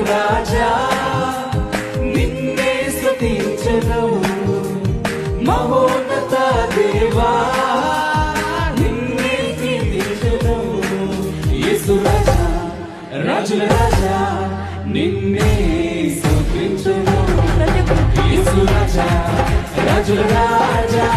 రాజా నిన్నే స్తుతించెను మహోన్నత దేవా నిన్నే కీర్తించెను యేసు రాజా రాజుల రాజా నిన్నే స్తుతించెను యేసు రాజా రాజుల రాజా